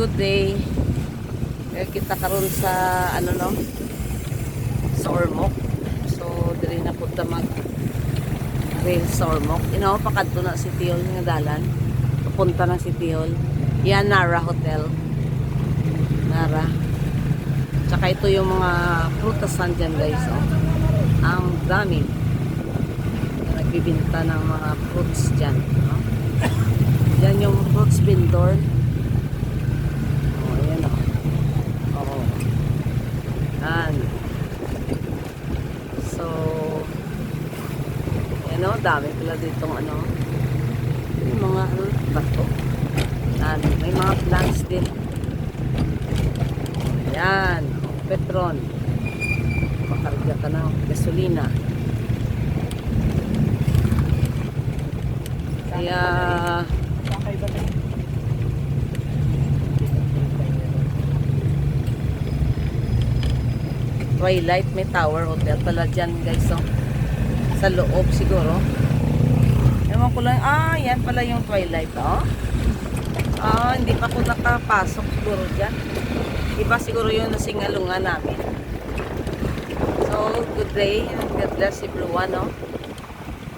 good day. Kita karon sa ano no, sa Ormoc. So diri na pud ta mag rail sa Ormoc. Inaw pakadto na si Tihol nga dalan. Papunta na si Tihol. Yan Nara Hotel. Nara. Tsaka ito yung mga prutasan dyan guys. Oh. Ang dami. Nagbibinta ng mga fruits dyan. Oh. Yan yung fruits vendor. Oh, ayan oh. Oh. Yan. So, yan oh, dami pala ditong ano. Yung mga ano, bato. Yan. May mga plants din. Yan. Petron. Makarga ka ng gasolina. Kaya Twilight, may tower hotel pala dyan guys. So, sa loob siguro. Ewan ko lang. Ah, yan pala yung Twilight. Oh. Ah, hindi pa ako nakapasok siguro dyan. Iba siguro yung nasingalungan namin. So, good day. God bless everyone. No?